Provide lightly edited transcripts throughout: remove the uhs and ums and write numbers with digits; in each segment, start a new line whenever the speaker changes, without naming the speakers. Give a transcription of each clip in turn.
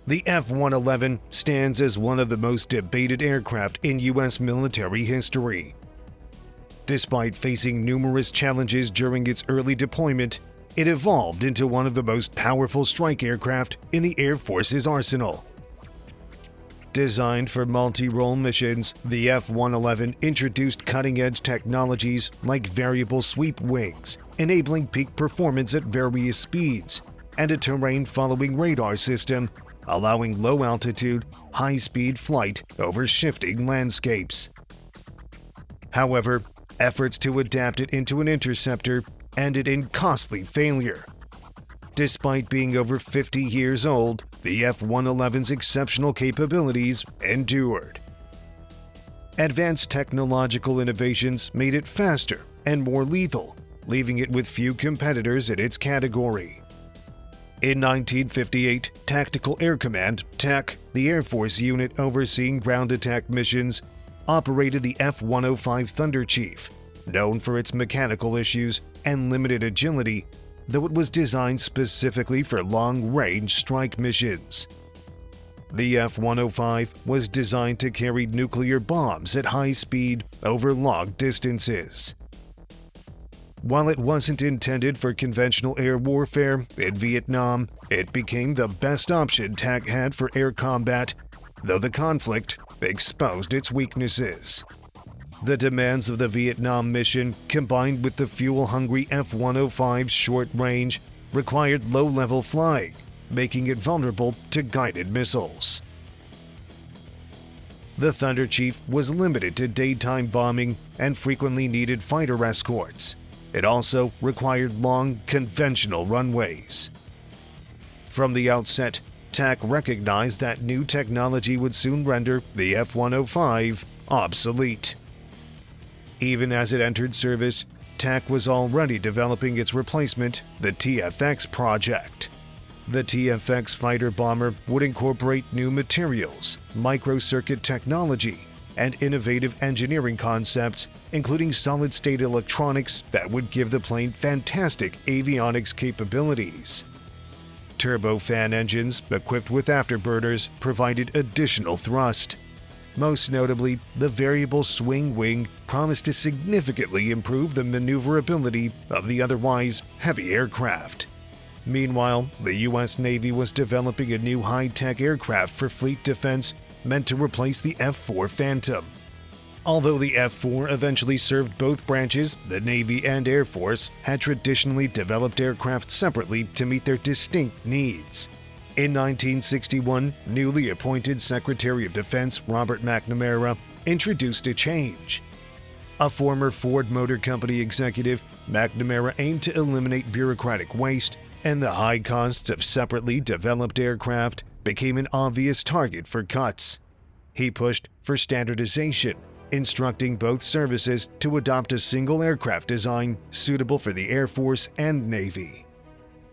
The F-111 stands as one of the most debated aircraft in U.S. military history. Despite facing numerous challenges during its early deployment, it evolved into one of the most powerful strike aircraft in the Air Force's arsenal. Designed for multi-role missions, the F-111 introduced cutting-edge technologies like variable sweep wings, enabling peak performance at various speeds, and a terrain-following radar system, allowing low-altitude, high-speed flight over shifting landscapes. However, efforts to adapt it into an interceptor ended in costly failure. Despite being over 50 years old, the F-111's exceptional capabilities endured. Advanced technological innovations made it faster and more lethal, leaving it with few competitors in its category. In 1958, Tactical Air Command, Tack, the Air Force unit overseeing ground attack missions, operated the F-105 Thunder Chief, known for its mechanical issues and limited agility, though it was designed specifically for long-range strike missions. The F-105 was designed to carry nuclear bombs at high speed over long distances. While it wasn't intended for conventional air warfare in Vietnam, it became the best option TAC had for air combat, though the conflict exposed its weaknesses. The demands of the Vietnam mission, combined with the fuel-hungry F-105's short range, required low-level flying, making it vulnerable to guided missiles. The Thunder Chief was limited to daytime bombing and frequently needed fighter escorts. It also required long, conventional runways. From the outset, TAC recognized that new technology would soon render the F-105 obsolete. Even as it entered service, TAC was already developing its replacement, the TFX project. The TFX fighter bomber would incorporate new materials, microcircuit technology, and innovative engineering concepts, including solid-state electronics that would give the plane fantastic avionics capabilities. Turbofan engines equipped with afterburners provided additional thrust. Most notably, the variable swing wing promised to significantly improve the maneuverability of the otherwise heavy aircraft. Meanwhile, the U.S. Navy was developing a new high-tech aircraft for fleet defense meant to replace the F-4 Phantom. Although the F-4 eventually served both branches, the Navy and Air Force had traditionally developed aircraft separately to meet their distinct needs. In 1961, newly appointed Secretary of Defense Robert McNamara introduced a change. A former Ford Motor Company executive, McNamara aimed to eliminate bureaucratic waste, and the high costs of separately developed aircraft became an obvious target for cuts. He pushed for standardization, instructing both services to adopt a single aircraft design suitable for the Air Force and Navy.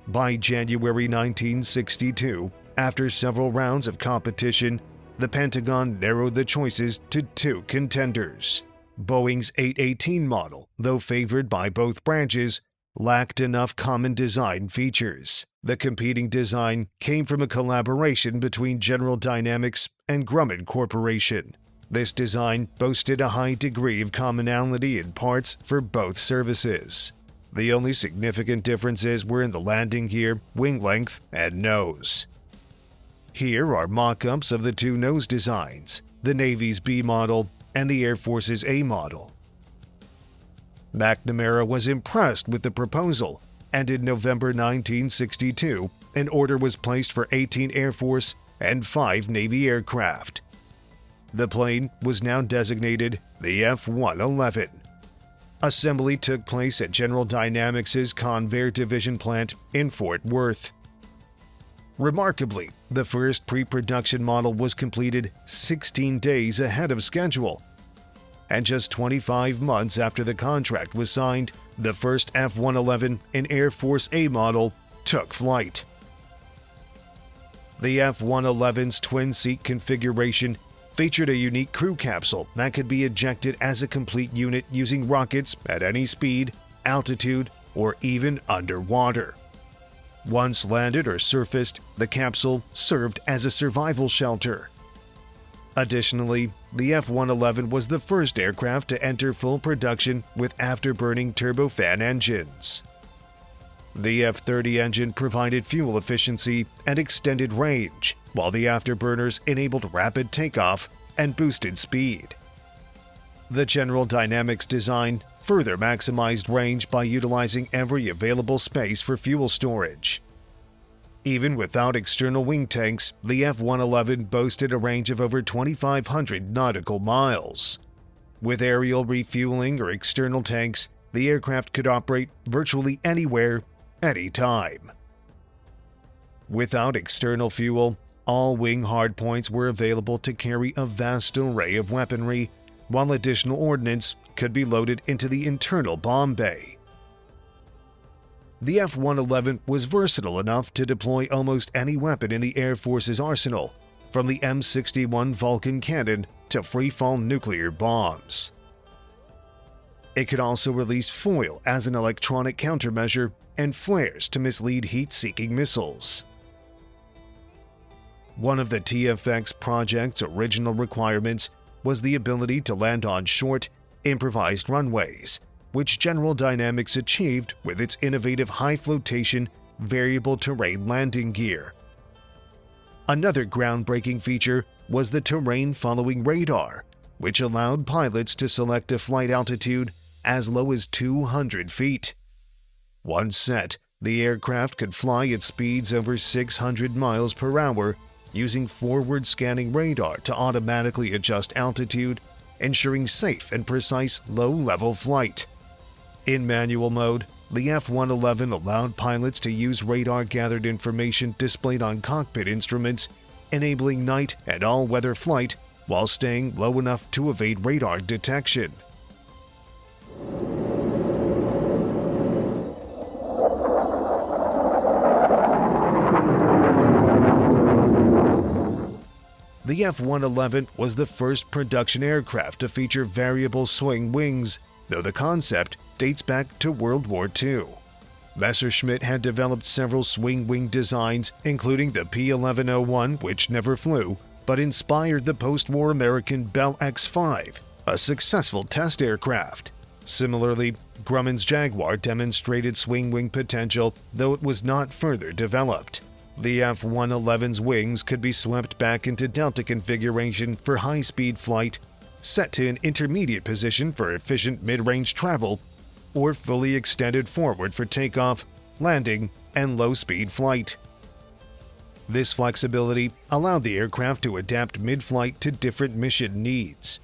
By January 1962, after several rounds of competition, the Pentagon narrowed the choices to two contenders. Boeing's 818 model, though favored by both branches, lacked enough common design features. The competing design came from a collaboration between General Dynamics and Grumman Corporation. This design boasted a high degree of commonality in parts for both services. The only significant differences were in the landing gear, wing length, and nose. Here are mock-ups of the two nose designs, the Navy's B model and the Air Force's A model. McNamara was impressed with the proposal, and in November 1962, an order was placed for 18 Air Force and 5 Navy aircraft. The plane was now designated the F-111. Assembly took place at General Dynamics' Convair Division plant in Fort Worth. Remarkably, the first pre-production model was completed 16 days ahead of schedule. And just 25 months after the contract was signed, the first F-111, an Air Force A model, took flight. The F-111's twin-seat configuration featured a unique crew capsule that could be ejected as a complete unit using rockets at any speed, altitude, or even underwater. Once landed or surfaced, the capsule served as a survival shelter. Additionally, the F-111 was the first aircraft to enter full production with afterburning turbofan engines. The F-30 engine provided fuel efficiency and extended range, while the afterburners enabled rapid takeoff and boosted speed. The General Dynamics design further maximized range by utilizing every available space for fuel storage. Even without external wing tanks, the F-111 boasted a range of over 2,500 nautical miles. With aerial refueling or external tanks, the aircraft could operate virtually anywhere, anytime. Without external fuel, all wing hardpoints were available to carry a vast array of weaponry, while additional ordnance could be loaded into the internal bomb bay. The F-111 was versatile enough to deploy almost any weapon in the Air Force's arsenal, from the M61 Vulcan cannon to freefall nuclear bombs. It could also release foil as an electronic countermeasure and flares to mislead heat-seeking missiles. One of the TFX project's original requirements was the ability to land on short, improvised runways, which General Dynamics achieved with its innovative high-flotation, variable terrain landing gear. Another groundbreaking feature was the terrain-following radar, which allowed pilots to select a flight altitude as low as 200 feet. Once set, the aircraft could fly at speeds over 600 miles per hour using forward-scanning radar to automatically adjust altitude, ensuring safe and precise low-level flight. In manual mode, the F-111 allowed pilots to use radar-gathered information displayed on cockpit instruments, enabling night and all-weather flight while staying low enough to evade radar detection. The F-111 was the first production aircraft to feature variable swing wings, though the concept dates back to World War II. Messerschmitt had developed several swing wing designs, including the P-1101, which never flew, but inspired the post-war American Bell X-5, a successful test aircraft. Similarly, Grumman's Jaguar demonstrated swing wing potential, though it was not further developed. The F-111's wings could be swept back into delta configuration for high-speed flight, set to an intermediate position for efficient mid-range travel, or fully extended forward for takeoff, landing, and low-speed flight. This flexibility allowed the aircraft to adapt mid-flight to different mission needs.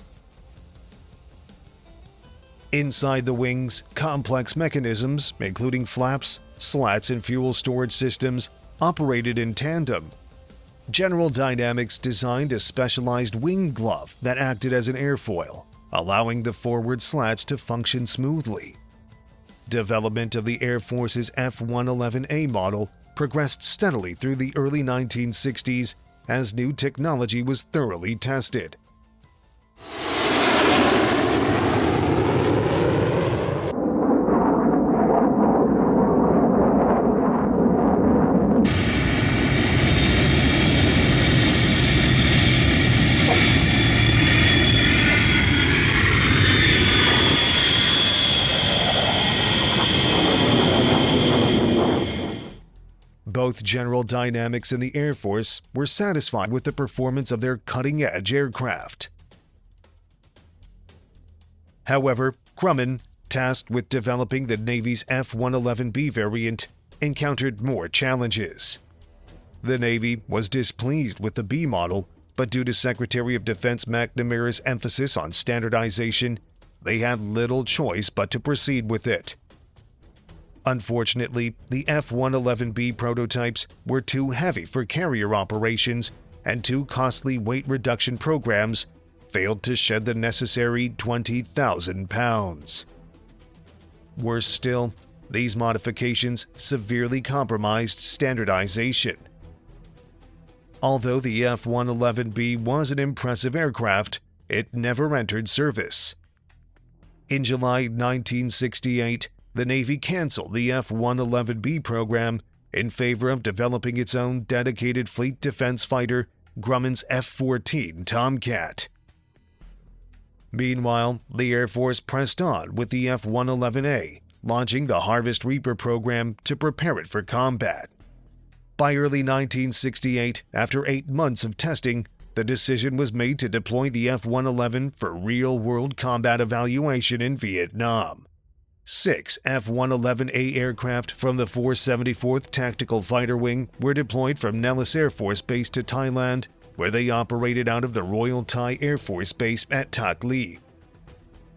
Inside the wings, complex mechanisms, including flaps, slats, and fuel storage systems, operated in tandem. General Dynamics designed a specialized wing glove that acted as an airfoil, allowing the forward slats to function smoothly. Development of the Air Force's F-111A model progressed steadily through the early 1960s as new technology was thoroughly tested. Both General Dynamics and the Air Force were satisfied with the performance of their cutting-edge aircraft. However, Grumman, tasked with developing the Navy's F-111B variant, encountered more challenges. The Navy was displeased with the B model, but due to Secretary of Defense McNamara's emphasis on standardization, they had little choice but to proceed with it. Unfortunately, the F-111B prototypes were too heavy for carrier operations, and two costly weight reduction programs failed to shed the necessary 20,000 pounds. Worse still, these modifications severely compromised standardization. Although the F-111B was an impressive aircraft, it never entered service. In July 1968, the Navy canceled the F-111B program, in favor of developing its own dedicated fleet defense fighter, Grumman's F-14 Tomcat. Meanwhile, the Air Force pressed on with the F-111A, launching the Harvest Reaper program to prepare it for combat. By early 1968, after 8 months of testing, the decision was made to deploy the F-111 for real-world combat evaluation in Vietnam. 6 F-111A aircraft from the 474th Tactical Fighter Wing were deployed from Nellis Air Force Base to Thailand, where they operated out of the Royal Thai Air Force Base at Tack.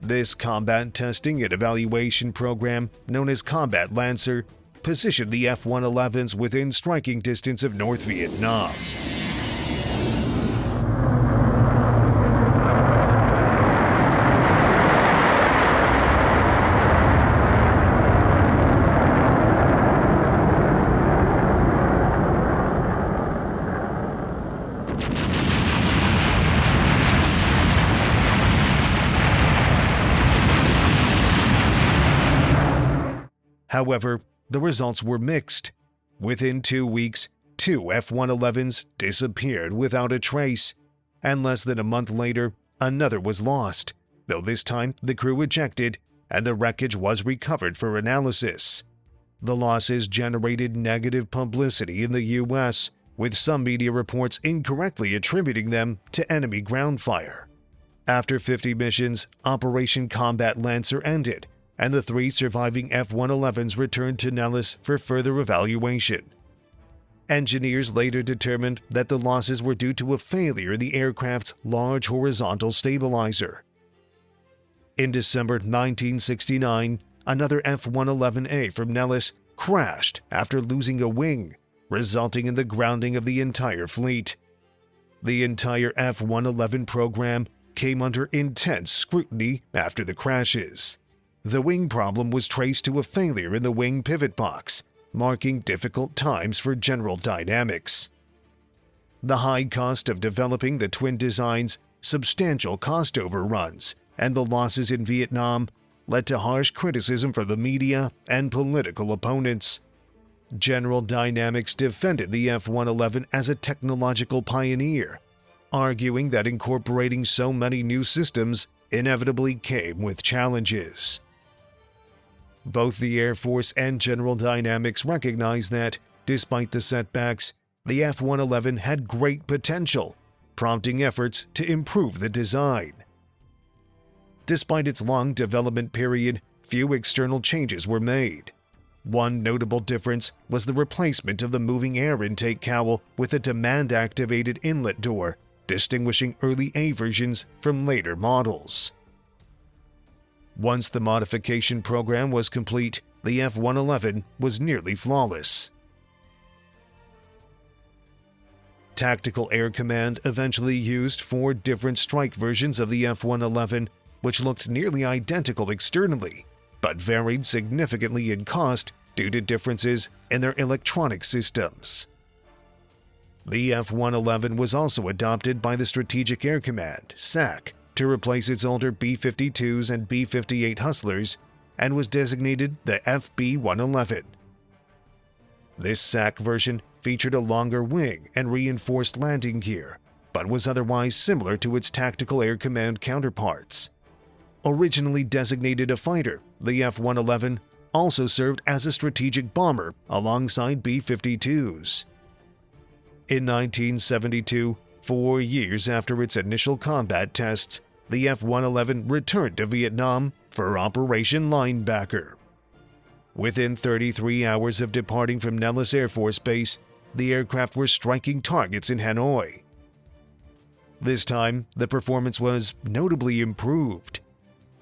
This combat testing and evaluation program, known as Combat Lancer, positioned the F-111s within striking distance of North Vietnam. However, the results were mixed. Within 2 weeks, 2 F-111s disappeared without a trace, and less than a month later, another was lost, though this time the crew ejected and the wreckage was recovered for analysis. The losses generated negative publicity in the U.S., with some media reports incorrectly attributing them to enemy ground fire. After 50 missions, Operation Combat Lancer ended, and the 3 surviving F-111s returned to Nellis for further evaluation. Engineers later determined that the losses were due to a failure in the aircraft's large horizontal stabilizer. In December 1969, another F-111A from Nellis crashed after losing a wing, resulting in the grounding of the entire fleet. The entire F-111 program came under intense scrutiny after the crashes. The wing problem was traced to a failure in the wing pivot box, marking difficult times for General Dynamics. The high cost of developing the twin designs, substantial cost overruns, and the losses in Vietnam led to harsh criticism from the media and political opponents. General Dynamics defended the F-111 as a technological pioneer, arguing that incorporating so many new systems inevitably came with challenges. Both the Air Force and General Dynamics recognized that, despite the setbacks, the F-111 had great potential, prompting efforts to improve the design. Despite its long development period, few external changes were made. One notable difference was the replacement of the moving air intake cowl with a demand-activated inlet door, distinguishing early A versions from later models. Once the modification program was complete, the F-111 was nearly flawless. Tactical Air Command eventually used 4 different strike versions of the F-111, which looked nearly identical externally, but varied significantly in cost due to differences in their electronic systems. The F-111 was also adopted by the Strategic Air Command, SAC, to replace its older B-52s and B-58 Hustlers, and was designated the FB-111. This SAC version featured a longer wing and reinforced landing gear, but was otherwise similar to its Tactical Air Command counterparts. Originally designated a fighter, the F-111 also served as a strategic bomber alongside B-52s. In 1972, 4 years after its initial combat tests, the F-111 returned to Vietnam for Operation Linebacker. Within 33 hours of departing from Nellis Air Force Base, the aircraft were striking targets in Hanoi. This time, the performance was notably improved.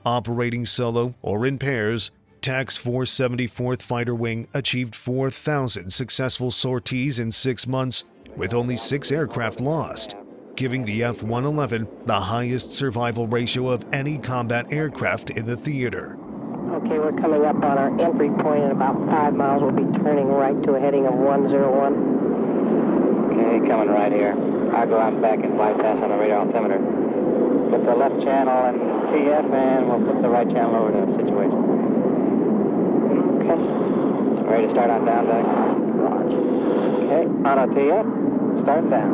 Operating solo or in pairs, Tack's 474th Fighter Wing achieved 4,000 successful sorties in 6 months, with only 6 aircraft lost, giving the F-111 the highest survival ratio of any combat aircraft in the theater.
Okay, we're coming up on our entry point in about 5 miles. We'll be turning right to a heading of 101.
Okay, coming right here. I'll go out back and bypass on the radar altimeter. Put the left channel in TF and we'll put the right channel over to the situation.
Okay.
Ready to start on down, Tack?
Roger.
Okay, auto TF, start down.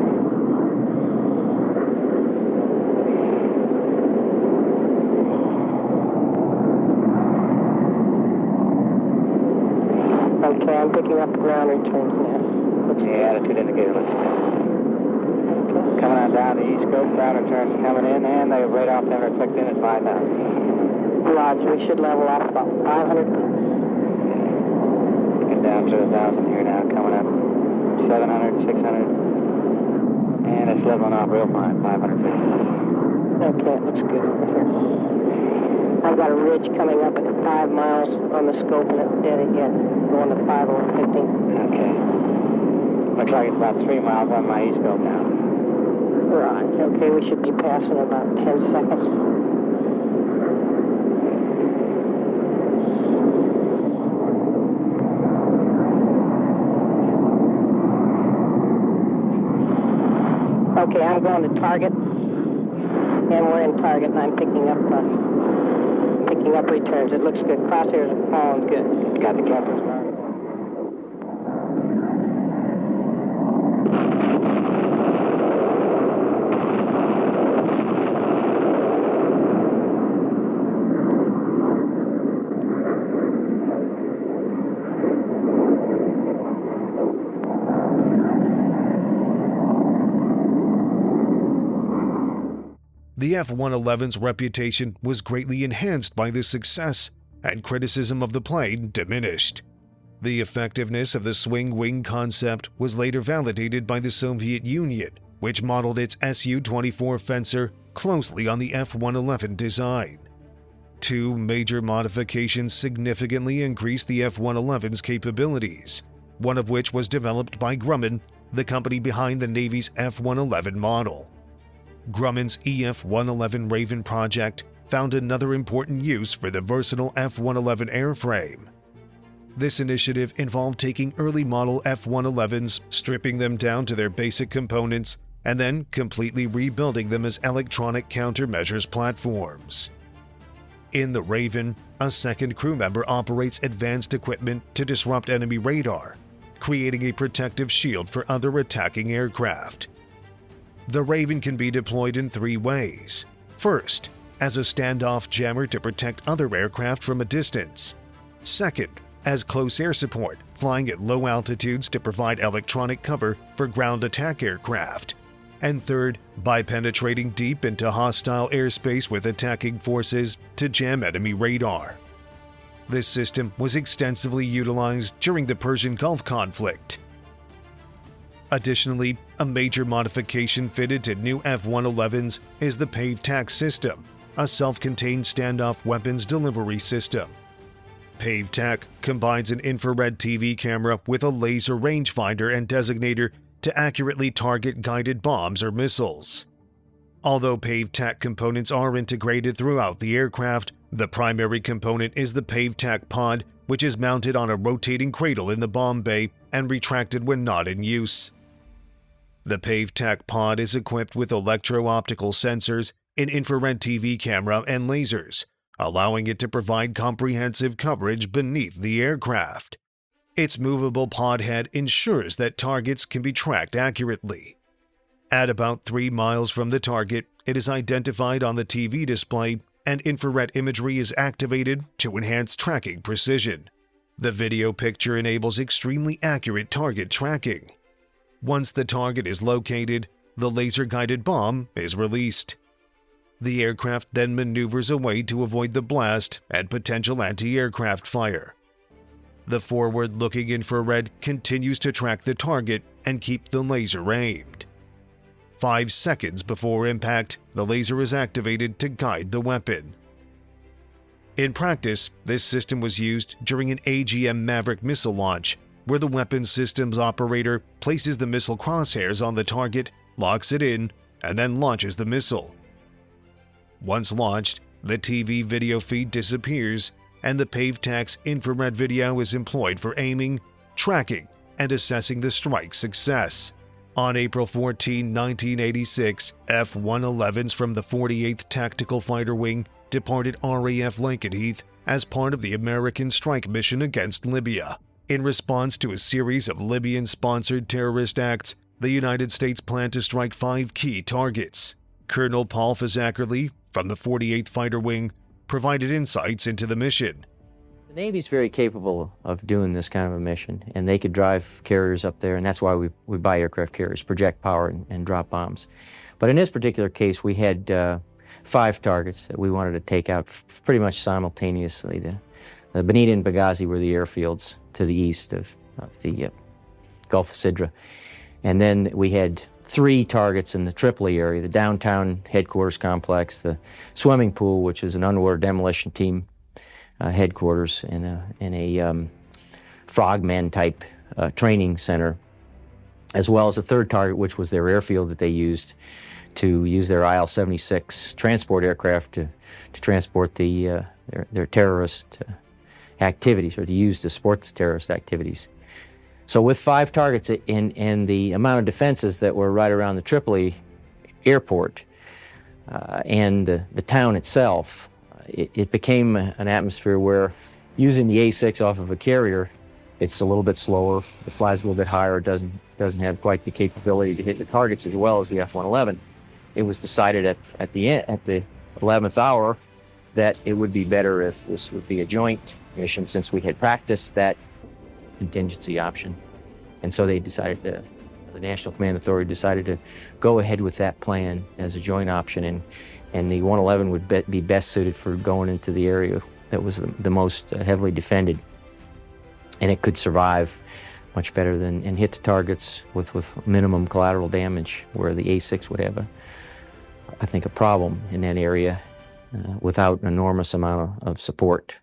Okay, I'm picking up the ground returns now.
Yeah, attitude indicator looks good.
Okay.
Coming on down the E-scope, ground returns coming in, and the radar altimeter clicked in at 5,000.
Roger, we should level off about 500.
Looking down to 1,000 here now, coming up 700, 600, and it's leveling off real fine, 550.
Okay, it looks good over here. I've got a ridge coming up at 5 miles on the scope, and it's dead ahead, going to 5 over 15.
Okay. Looks like it's about 3 miles on my E-scope now.
Right, okay, we should be passing about 10 seconds. Okay, I'm going to target, and we're in target, and I'm picking up returns. It looks good. Crosshairs are falling good.
Got the captain's mark.
The F-111's reputation was greatly enhanced by this success, and criticism of the plane diminished. The effectiveness of the swing-wing concept was later validated by the Soviet Union, which modeled its Su-24 Fencer closely on the F-111 design. Two major modifications significantly increased the F-111's capabilities, one of which was developed by Grumman, the company behind the Navy's F-111 model. Grumman's EF-111 Raven project found another important use for the versatile F-111 airframe. This initiative involved taking early model F-111s, stripping them down to their basic components, and then completely rebuilding them as electronic countermeasures platforms. In the Raven, a second crew member operates advanced equipment to disrupt enemy radar, creating a protective shield for other attacking aircraft. The Raven can be deployed in 3 ways. First, as a standoff jammer to protect other aircraft from a distance. Second, as close air support, flying at low altitudes to provide electronic cover for ground attack aircraft. And third, by penetrating deep into hostile airspace with attacking forces to jam enemy radar. This system was extensively utilized during the Persian Gulf conflict. Additionally, a major modification fitted to new F-111s is the Pave Tack system, a self-contained standoff weapons delivery system. Pave Tack combines an infrared TV camera with a laser rangefinder and designator to accurately target guided bombs or missiles. Although Pave Tack components are integrated throughout the aircraft, the primary component is the Pave Tack pod, which is mounted on a rotating cradle in the bomb bay and retracted when not in use. The Pave Tack pod is equipped with electro-optical sensors, an infrared TV camera, and lasers, allowing it to provide comprehensive coverage beneath the aircraft. Its movable pod head ensures that targets can be tracked accurately. At about 3 miles from the target, it is identified on the TV display, and infrared imagery is activated to enhance tracking precision. The video picture enables extremely accurate target tracking. Once the target is located, the laser-guided bomb is released. The aircraft then maneuvers away to avoid the blast and potential anti-aircraft fire. The forward-looking infrared continues to track the target and keep the laser aimed. 5 seconds before impact, the laser is activated to guide the weapon. In practice, this system was used during an AGM Maverick missile launch, where the weapons systems operator places the missile crosshairs on the target, locks it in, and then launches the missile. Once launched, the TV video feed disappears, and the Pave Tack's infrared video is employed for aiming, tracking, and assessing the strike's success. On April 14, 1986, F-111s from the 48th Tactical Fighter Wing departed RAF Lakenheath as part of the American strike mission against Libya. In response to a series of Libyan-sponsored terrorist acts, the United States planned to strike 5 key targets. Colonel Paul Fazakerly, from the 48th Fighter Wing, provided insights into the mission.
The Navy's very capable of doing this kind of a mission, and they could drive carriers up there, and that's why we buy aircraft carriers, project power and drop bombs. But in this particular case, we had 5 targets that we wanted to take out pretty much simultaneously. The Bonita and Benghazi were the airfields to the east of the Gulf of Sidra. And then we had 3 targets in the Tripoli area, the downtown headquarters complex, the swimming pool, which is an underwater demolition team headquarters, and a frogman-type training center, as well as a 3rd target, which was their airfield that they used to use their IL-76 transport aircraft to transport their terrorist activities, or to use to support the terrorist activities. So with 5 targets and the amount of defenses that were right around the Tripoli airport and the town itself, it became an atmosphere where using the A6 off of a carrier, it's a little bit slower, it flies a little bit higher, it doesn't have quite the capability to hit the targets as well as the F-111. It was decided at the 11th hour that it would be better if this would be a joint mission, since we had practiced that contingency option. And so they decided the National Command Authority decided to go ahead with that plan as a joint option, and the 111 would be best suited for going into the area that was the most heavily defended. And it could survive much better and hit the targets with minimum collateral damage, where the A6 would have I think a problem in that area without an enormous amount of support.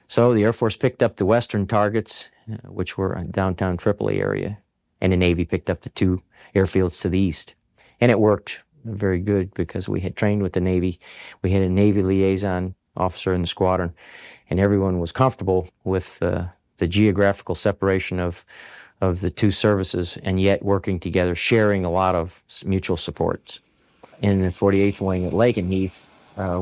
So the Air Force picked up the western targets, which were in downtown Tripoli area, and the Navy picked up the 2 airfields to the east. And it worked very good because we had trained with the Navy. We had a Navy liaison officer in the squadron, and everyone was comfortable with the geographical separation of the 2 services, and yet working together, sharing a lot of mutual supports. In the 48th Wing at Lakenheath,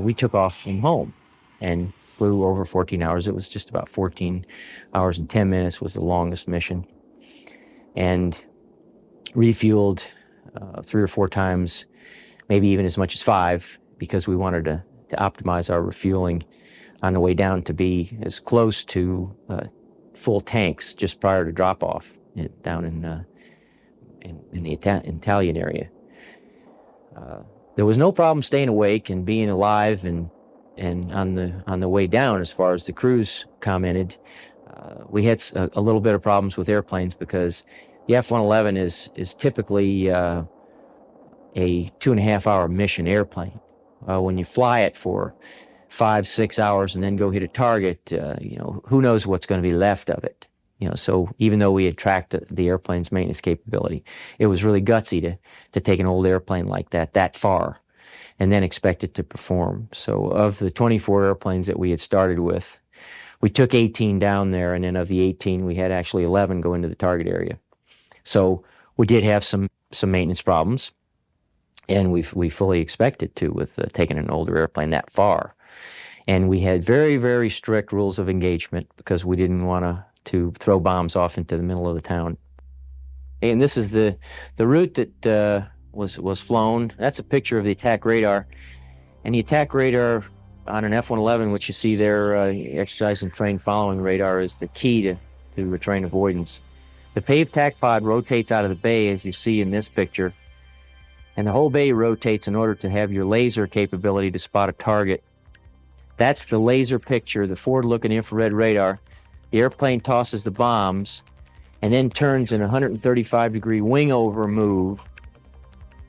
we took off from home and flew over 14 hours. It was just about 14 hours and 10 minutes was the longest mission, and refueled 3 or 4 times, maybe even as much as 5, because we wanted to optimize our refueling on the way down to be as close to full tanks just prior to drop-off down in the Italian area. There was no problem staying awake and being alive and on the way down, as far as the crews commented. We had a little bit of problems with airplanes because the F-111 is typically a 2.5-hour mission airplane. When you fly it for 5-6 hours and then go hit a target, who knows what's going to be left of it. So even though we had tracked the airplane's maintenance capability, it was really gutsy to take an old airplane like that far and then expect it to perform. So of the 24 airplanes that we had started with, we took 18 down there, and then of the 18, we had actually 11 go into the target area. So we did have some maintenance problems, and we fully expected to with taking an older airplane that far. And we had very, very strict rules of engagement because we didn't want to throw bombs off into the middle of the town. And this is the route that was flown. That's a picture of the attack radar. And the attack radar on an F-111, which you see there, exercise and train following radar, is the key to terrain avoidance. The Pave tack pod rotates out of the bay, as you see in this picture. And the whole bay rotates in order to have your laser capability to spot a target. That's the laser picture, the forward-looking infrared radar. The airplane tosses the bombs and then turns in a 135-degree wing-over move,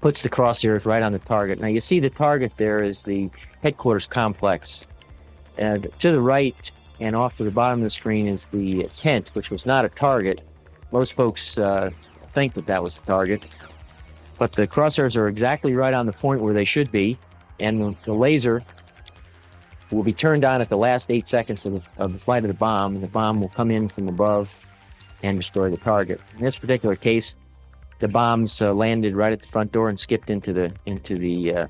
puts the crosshairs right on the target. Now, you see the target there is the headquarters complex. And to the right and off to the bottom of the screen is the tent, which was not a target. Most folks think that was the target. But the crosshairs are exactly right on the point where they should be, and the laser will be turned on at the last 8 seconds of the flight of the bomb, and the bomb will come in from above and destroy the target. In this particular case, the bombs landed right at the front door and skipped into the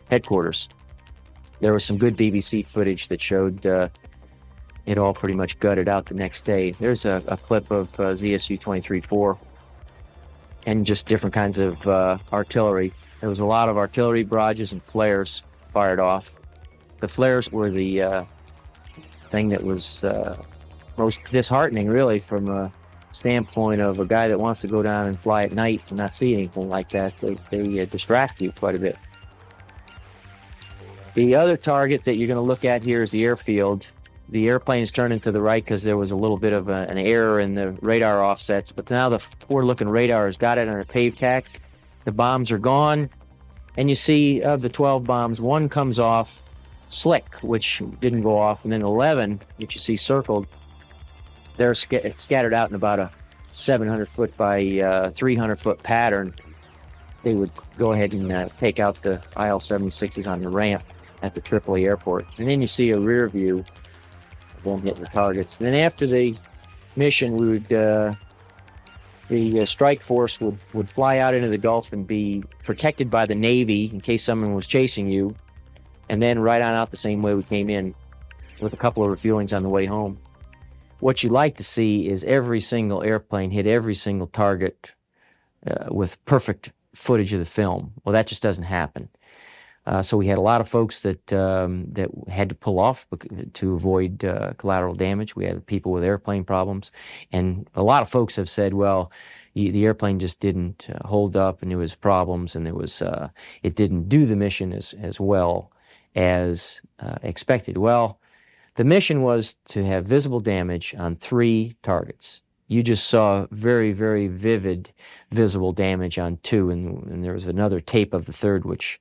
headquarters. There was some good BBC footage that showed it all pretty much gutted out the next day. There's a clip of ZSU-23-4 and just different kinds of artillery. There was a lot of artillery barrages and flares fired off. The flares were the thing that was most disheartening, really, from a standpoint of a guy that wants to go down and fly at night and not see anything like that. They distract you quite a bit. The other target that you're going to look at here is the airfield. The airplane is turning to the right because there was a little bit of an error in the radar offsets, but now the forward-looking radar has got it on a Pave tack. The bombs are gone, and you see of the 12 bombs, 1 comes off slick, which didn't go off, and then 11, which you see circled, they're scattered out in about a 700-foot by 300-foot pattern. They would go ahead and take out the IL-76s on the ramp at the Tripoli airport. And then you see a rear view of them hitting the targets. And then after the mission, we would, the strike force would fly out into the Gulf and be protected by the Navy in case someone was chasing you, and then right on out the same way we came in, with a couple of refuelings on the way home. What you like to see is every single airplane hit every single target with perfect footage of the film. Well, that just doesn't happen. So we had a lot of folks that had to pull off to avoid collateral damage. We had people with airplane problems, and a lot of folks have said, well, the airplane just didn't hold up, and there was problems, and it didn't do the mission as well as expected. Well, the mission was to have visible damage on 3 targets. You just saw very, very vivid visible damage on 2, and there was another tape of the 3rd, which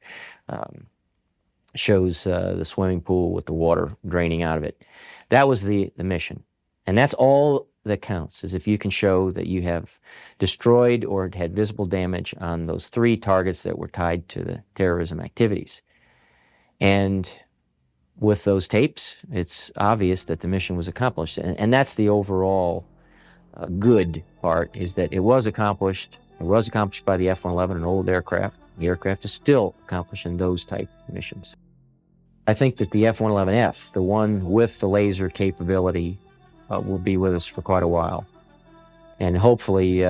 shows the swimming pool with the water draining out of it. That was the mission. And that's all that counts, is if you can show that you have destroyed or had visible damage on those 3 targets that were tied to the terrorism activities. And with those tapes, it's obvious that the mission was accomplished. And that's the overall good part, is that it was accomplished. It was accomplished by the F-111, an old aircraft. The aircraft is still accomplishing those type missions. I think that the F-111F, the one with the laser capability, will be with us for quite a while. And hopefully,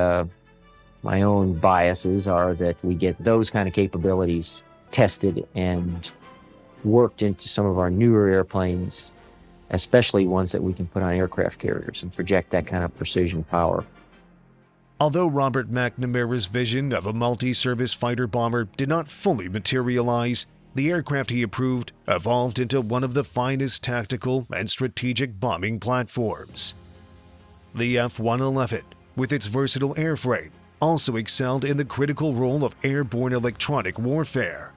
my own biases are that we get those kind of capabilities tested and worked into some of our newer airplanes, especially ones that we can put on aircraft carriers and project that kind of precision power.
Although Robert McNamara's vision of a multi-service fighter bomber did not fully materialize, the aircraft he approved evolved into one of the finest tactical and strategic bombing platforms. The F-111, with its versatile airframe, also excelled in the critical role of airborne electronic warfare.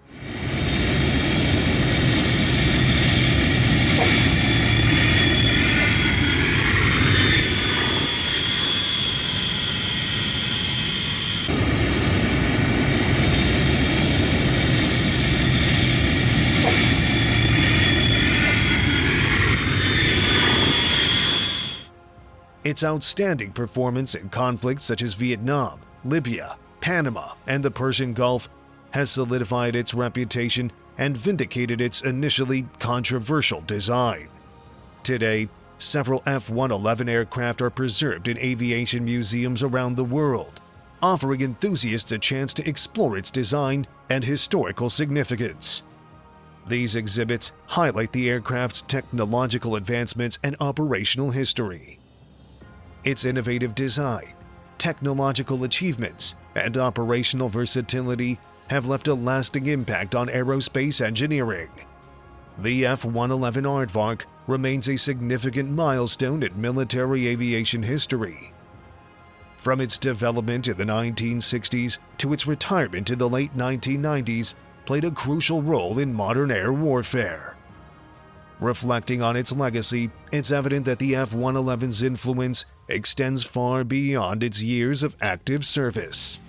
Its outstanding performance in conflicts such as Vietnam, Libya, Panama, and the Persian Gulf has solidified its reputation and vindicated its initially controversial design. Today, several F-111 aircraft are preserved in aviation museums around the world, offering enthusiasts a chance to explore its design and historical significance. These exhibits highlight the aircraft's technological advancements and operational history. Its innovative design, technological achievements, and operational versatility have left a lasting impact on aerospace engineering. The F-111 Aardvark remains a significant milestone in military aviation history. From its development in the 1960s to its retirement in the late 1990s, played a crucial role in modern air warfare. Reflecting on its legacy, it's evident that the F-111's influence extends far beyond its years of active service.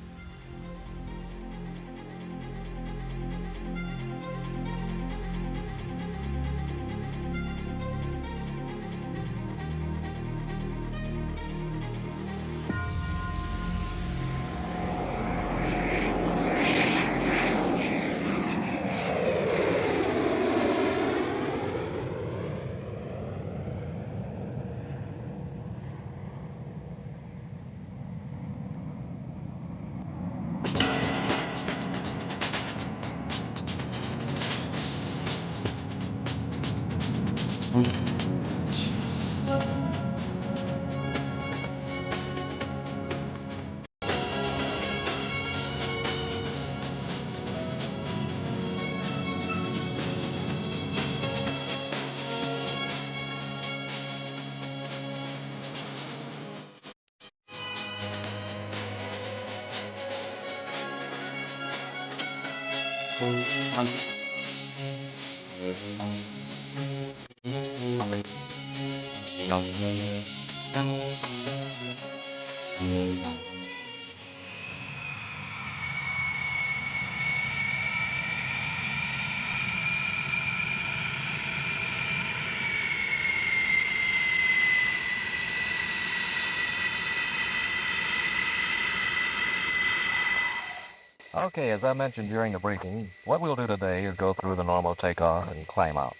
Okay, as I mentioned during the briefing, what we'll do today is go through the normal takeoff and climb out.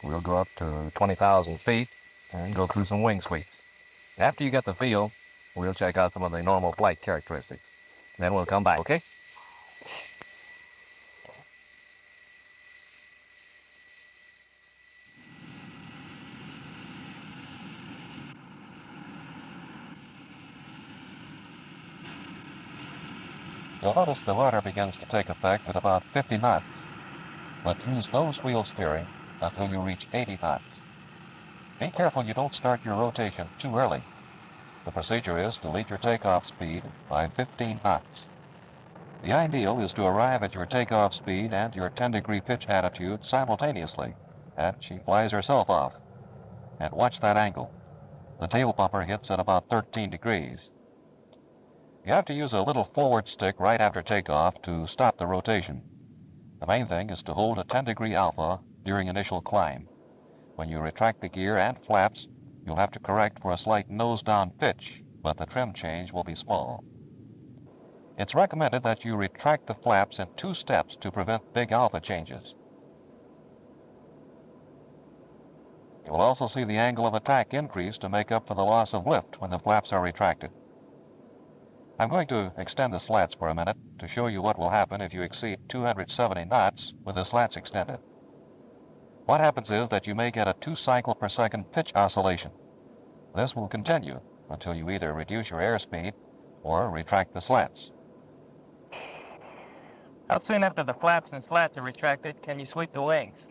We'll go up to 20,000 feet and go through some wing sweeps. After you get the feel, we'll check out some of the normal flight characteristics. Then we'll come back, okay? You'll notice the rudder begins to take effect at about 50 knots, but use nose wheel steering until you reach 80 knots. Be careful you don't start your rotation too early. The procedure is to lead your takeoff speed by 15 knots. The ideal is to arrive at your takeoff speed and your 10-degree pitch attitude simultaneously, and she flies herself off. And watch that angle. The tail bumper hits at about 13 degrees. You have to use a little forward stick right after takeoff to stop the rotation. The main thing is to hold a 10-degree alpha during initial climb. When you retract the gear and flaps, you'll have to correct for a slight nose-down pitch, but the trim change will be small. It's recommended that you retract the flaps in 2 steps to prevent big alpha changes. You will also see the angle of attack increase to make up for the loss of lift when the flaps are retracted. I'm going to extend the slats for a minute to show you what will happen if you exceed 270 knots with the slats extended. What happens is that you may get a 2 cycle per second pitch oscillation. This will continue until you either reduce your airspeed or retract the slats.
How soon after the flaps and slats are retracted can you sweep the wings?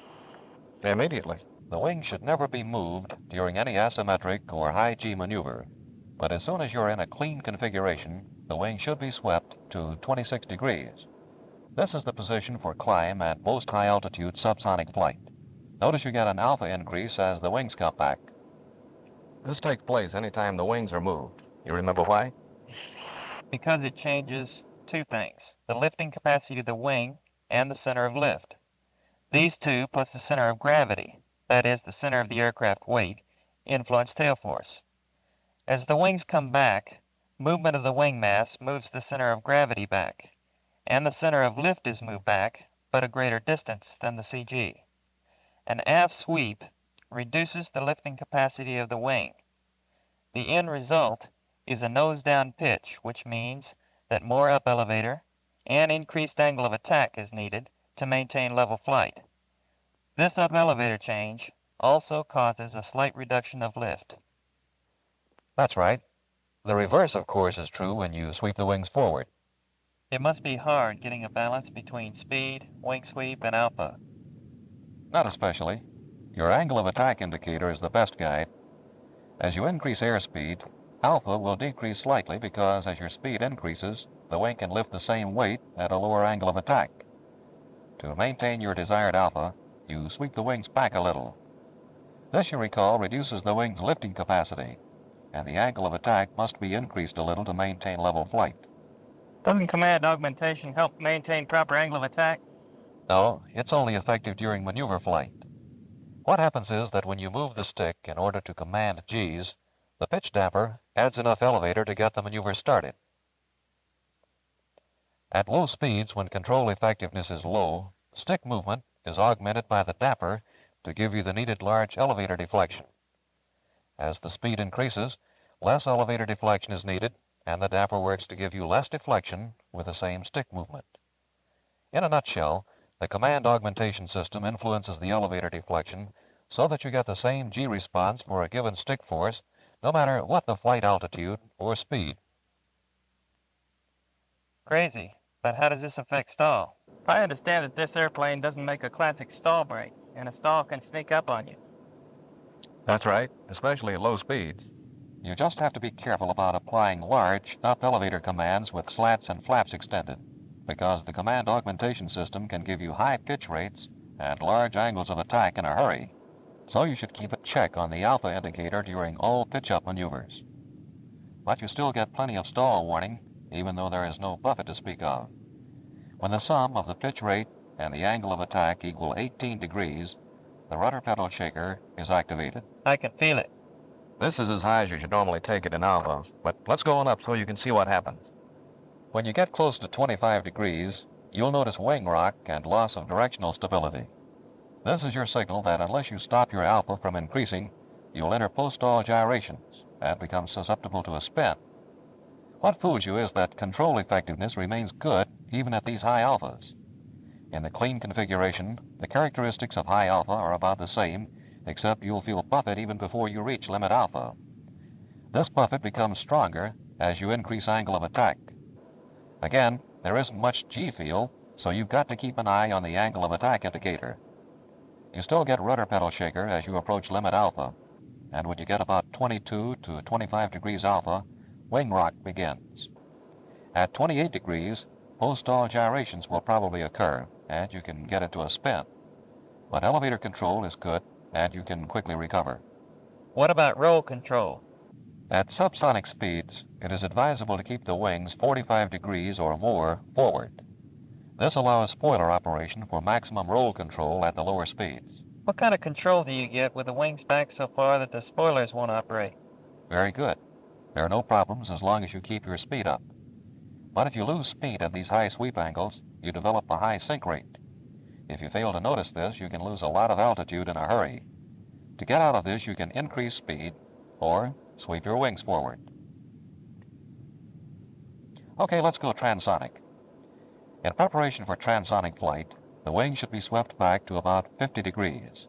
Immediately. The wings should never be moved during any asymmetric or high G maneuver, but as soon as you're in a clean configuration, the wing should be swept to 26 degrees. This is the position for climb at most high-altitude subsonic flight. Notice you get an alpha increase as the wings come back. This takes place anytime the wings are moved. You remember why?
Because it changes 2 things, the lifting capacity of the wing and the center of lift. These 2 plus the center of gravity, that is, the center of the aircraft weight, influence tail force. As the wings come back, movement of the wing mass moves the center of gravity back, and the center of lift is moved back, but a greater distance than the CG. An aft sweep reduces the lifting capacity of the wing. The end result is a nose-down pitch, which means that more up elevator and increased angle of attack is needed to maintain level flight. This up elevator change also causes a slight reduction of lift.
That's right. The reverse, of course, is true when you sweep the wings forward.
It must be hard getting a balance between speed, wing sweep, and alpha.
Not especially. Your angle of attack indicator is the best guide. As you increase airspeed, alpha will decrease slightly because as your speed increases, the wing can lift the same weight at a lower angle of attack. To maintain your desired alpha, you sweep the wings back a little. This, you recall, reduces the wing's lifting capacity, and the angle of attack must be increased a little to maintain level flight.
Doesn't command augmentation help maintain proper angle of attack?
No, it's only effective during maneuver flight. What happens is that when you move the stick in order to command G's, the pitch damper adds enough elevator to get the maneuver started. At low speeds, when control effectiveness is low, stick movement is augmented by the damper to give you the needed large elevator deflection. As the speed increases, less elevator deflection is needed, and the damper works to give you less deflection with the same stick movement. In a nutshell, the command augmentation system influences the elevator deflection so that you get the same G response for a given stick force, no matter what the flight altitude or speed.
Crazy. But how does this affect stall? I understand that this airplane doesn't make a classic stall brake, and a stall can sneak up on you.
That's right, especially at low speeds. You just have to be careful about applying large up-elevator commands with slats and flaps extended, because the command augmentation system can give you high pitch rates and large angles of attack in a hurry. So you should keep a check on the alpha indicator during all pitch-up maneuvers. But you still get plenty of stall warning, even though there is no buffet to speak of. When the sum of the pitch rate and the angle of attack equal 18 degrees, the rudder pedal shaker is activated.
I can feel it.
This is as high as you should normally take it in alpha, but let's go on up so you can see what happens. When you get close to 25 degrees, you'll notice wing rock and loss of directional stability. This is your signal that unless you stop your alpha from increasing, you'll enter post-stall gyrations and become susceptible to a spin. What fools you is that control effectiveness remains good even at these high alphas. In the clean configuration, the characteristics of high alpha are about the same, except you'll feel buffet even before you reach limit alpha. This buffet becomes stronger as you increase angle of attack. Again, there isn't much G feel, so you've got to keep an eye on the angle of attack indicator. You still get rudder pedal shaker as you approach limit alpha, and when you get about 22 to 25 degrees alpha, wing rock begins. At 28 degrees, post-stall gyrations will probably occur, and you can get into a spin. But elevator control is good, and you can quickly recover.
What about roll control?
At subsonic speeds, it is advisable to keep the wings 45 degrees or more forward. This allows spoiler operation for maximum roll control at the lower speeds.
What kind of control do you get with the wings back so far that the spoilers won't operate?
Very good. There are no problems as long as you keep your speed up. But if you lose speed at these high sweep angles, you develop a high sink rate. If you fail to notice this, you can lose a lot of altitude in a hurry. To get out of this, you can increase speed or sweep your wings forward. Okay, let's go transonic. In preparation for transonic flight, the wings should be swept back to about 50 degrees.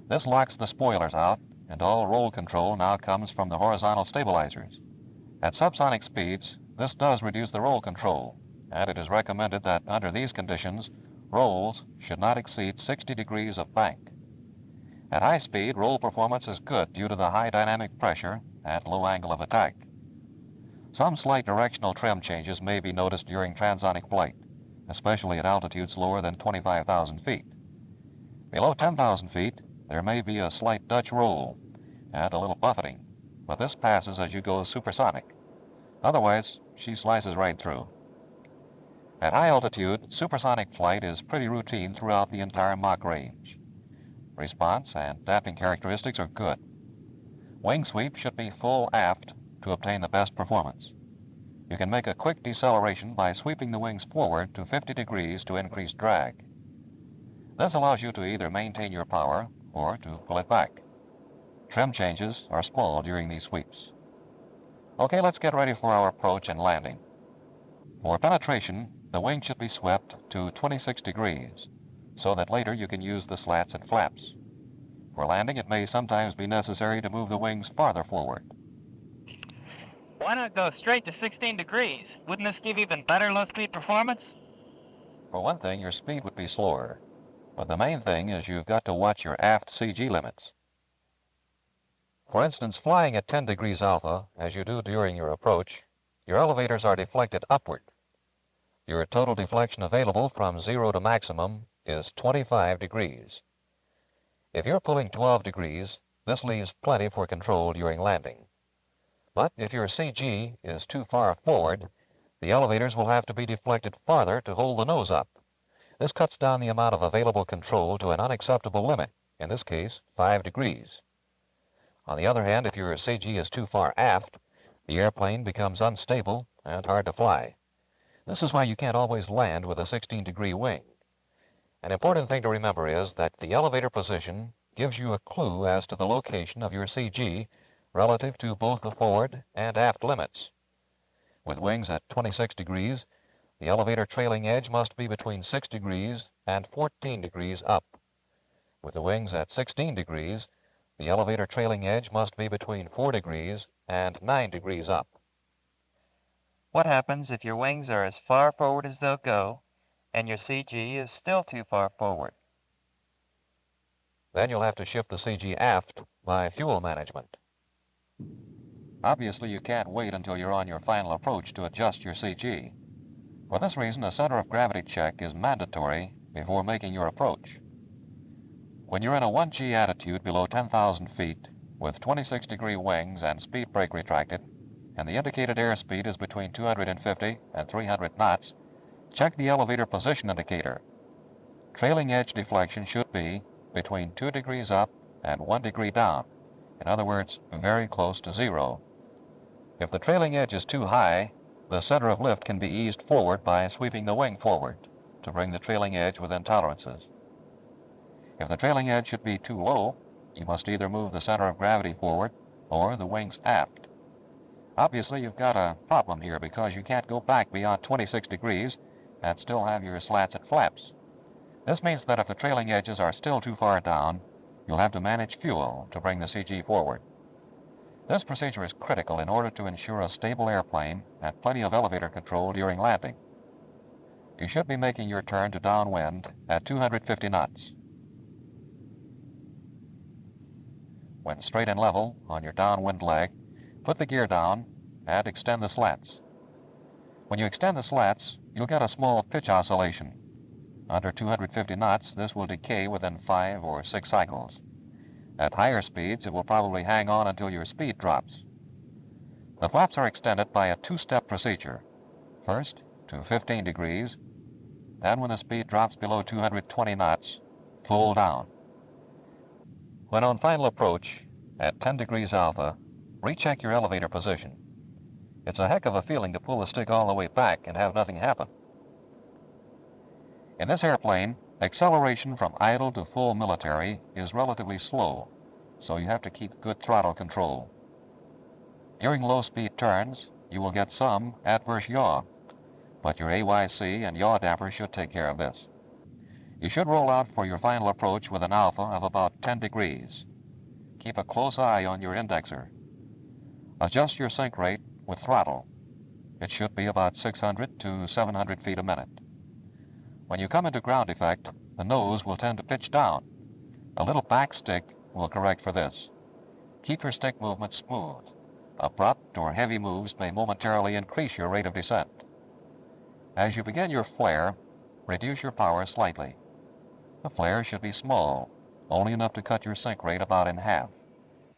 This locks the spoilers out, and all roll control now comes from the horizontal stabilizers. At subsonic speeds, this does reduce the roll control, and it is recommended that under these conditions, rolls should not exceed 60 degrees of bank. At high speed, roll performance is good due to the high dynamic pressure and low angle of attack. Some slight directional trim changes may be noticed during transonic flight, especially at altitudes lower than 25,000 feet. Below 10,000 feet, there may be a slight Dutch roll and a little buffeting, but this passes as you go supersonic. Otherwise, she slices right through. At high altitude, supersonic flight is pretty routine throughout the entire Mach range. Response and damping characteristics are good. Wing sweep should be full aft to obtain the best performance. You can make a quick deceleration by sweeping the wings forward to 50 degrees to increase drag. This allows you to either maintain your power or to pull it back. Trim changes are small during these sweeps. Okay, let's get ready for our approach and landing. For penetration, the wing should be swept to 26 degrees, so that later you can use the slats and flaps. For landing, it may sometimes be necessary to move the wings farther forward.
Why not go straight to 16 degrees? Wouldn't this give even better low-speed performance?
For one thing, your speed would be slower, but the main thing is you've got to watch your aft CG limits. For instance, flying at 10 degrees alpha, as you do during your approach, your elevators are deflected upward. Your total deflection available from 0 to maximum is 25 degrees. If you're pulling 12 degrees, this leaves plenty for control during landing. But if your CG is too far forward, the elevators will have to be deflected farther to hold the nose up. This cuts down the amount of available control to an unacceptable limit, in this case, 5 degrees. On the other hand, if your CG is too far aft, the airplane becomes unstable and hard to fly. This is why you can't always land with a 16-degree wing. An important thing to remember is that the elevator position gives you a clue as to the location of your CG relative to both the forward and aft limits. With wings at 26 degrees, the elevator trailing edge must be between 6 degrees and 14 degrees up. With the wings at 16 degrees, the elevator trailing edge must be between 4 degrees and 9 degrees up.
What happens if your wings are as far forward as they'll go and your CG is still too far forward?
Then you'll have to shift the CG aft by fuel management. Obviously, you can't wait until you're on your final approach to adjust your CG. For this reason, a center of gravity check is mandatory before making your approach. When you're in a 1G attitude below 10,000 feet, with 26-degree wings and speed brake retracted, and the indicated airspeed is between 250 and 300 knots, check the elevator position indicator. Trailing edge deflection should be between 2 degrees up and 1 degree down. In other words, very close to zero. If the trailing edge is too high, the center of lift can be eased forward by sweeping the wing forward to bring the trailing edge within tolerances. If the trailing edge should be too low, you must either move the center of gravity forward or the wings aft. Obviously, you've got a problem here because you can't go back beyond 26 degrees and still have your slats and flaps. This means that if the trailing edges are still too far down, you'll have to manage fuel to bring the CG forward. This procedure is critical in order to ensure a stable airplane and plenty of elevator control during landing. You should be making your turn to downwind at 250 knots. When straight and level on your downwind leg, put the gear down and extend the slats. When you extend the slats, you'll get a small pitch oscillation. Under 250 knots, this will decay within 5 or 6 cycles. At higher speeds, it will probably hang on until your speed drops. The flaps are extended by a two-step procedure. First, to 15 degrees, then when the speed drops below 220 knots, pull down. When on final approach, at 10 degrees alpha, recheck your elevator position. It's a heck of a feeling to pull the stick all the way back and have nothing happen. In this airplane, acceleration from idle to full military is relatively slow, so you have to keep good throttle control. During low-speed turns, you will get some adverse yaw, but your AYC and yaw damper should take care of this. You should roll out for your final approach with an alpha of about 10 degrees. Keep a close eye on your indexer. Adjust your sink rate with throttle. It should be about 600 to 700 feet a minute. When you come into ground effect, the nose will tend to pitch down. A little back stick will correct for this. Keep your stick movement smooth. Abrupt or heavy moves may momentarily increase your rate of descent. As you begin your flare, reduce your power slightly. The flare should be small, only enough to cut your sink rate about in half.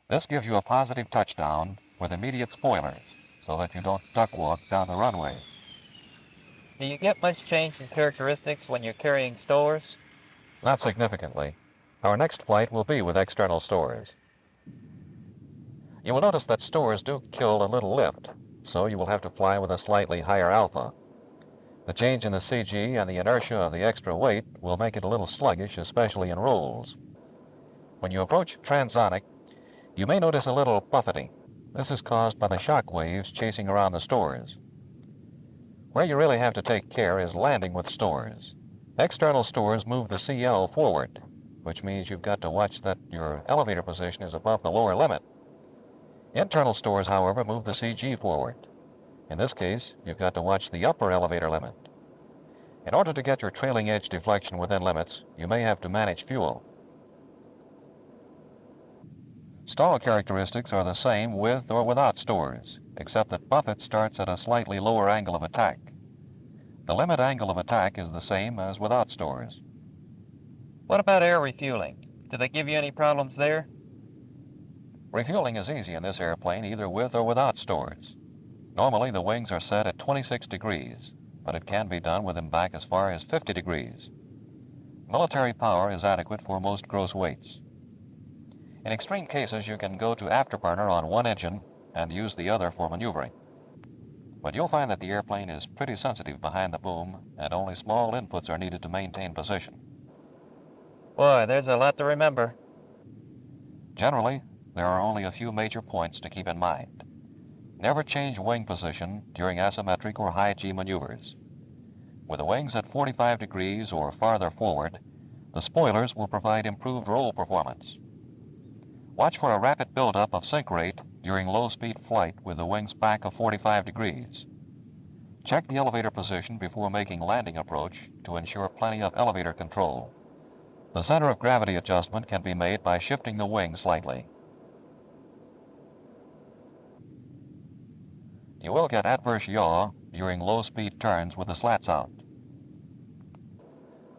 This gives you a positive touchdown with immediate spoilers, so that you don't duck walk down the runway.
Do you get much change in characteristics when you're carrying stores?
Not significantly. Our next flight will be with external stores. You will notice that stores do kill a little lift, so you will have to fly with a slightly higher alpha. The change in the CG and the inertia of the extra weight will make it a little sluggish, especially in rolls. When you approach transonic, you may notice a little buffeting. This is caused by the shock waves chasing around the stores. Where you really have to take care is landing with stores. External stores move the CL forward, which means you've got to watch that your elevator position is above the lower limit. Internal stores, however, move the CG forward. In this case, you've got to watch the upper elevator limit. In order to get your trailing edge deflection within limits, you may have to manage fuel. Stall characteristics are the same with or without stores, except that buffet starts at a slightly lower angle of attack. The limit angle of attack is the same as without stores.
What about air refueling? Do they give you any problems there?
Refueling is easy in this airplane either with or without stores. Normally the wings are set at 26 degrees, but it can be done with them back as far as 50 degrees. Military power is adequate for most gross weights. In extreme cases, you can go to afterburner on one engine and use the other for maneuvering. But you'll find that the airplane is pretty sensitive behind the boom, and only small inputs are needed to maintain position.
Boy, there's a lot to remember.
Generally, there are only a few major points to keep in mind. Never change wing position during asymmetric or high G maneuvers. With the wings at 45 degrees or farther forward, The spoilers will provide improved roll performance. Watch for a rapid buildup of sink rate during low-speed flight with the wings back of 45 degrees. Check the elevator position before making landing approach to ensure plenty of elevator control. The center of gravity adjustment can be made by shifting the wing slightly. You will get adverse yaw during low-speed turns with the slats out.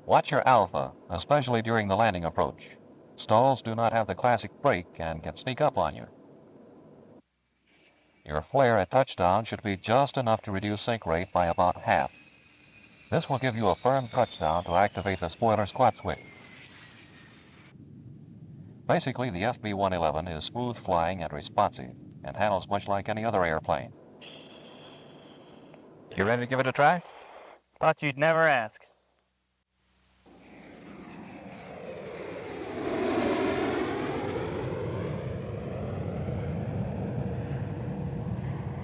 Watch your alpha, especially during the landing approach. Stalls do not have the classic brake and can sneak up on you. Your flare at touchdown should be just enough to reduce sink rate by about half. This will give you a firm touchdown to activate the spoiler squat switch. Basically, the FB-111 is smooth flying and responsive and handles much like any other airplane.
You ready to give it a try? Thought you'd never ask.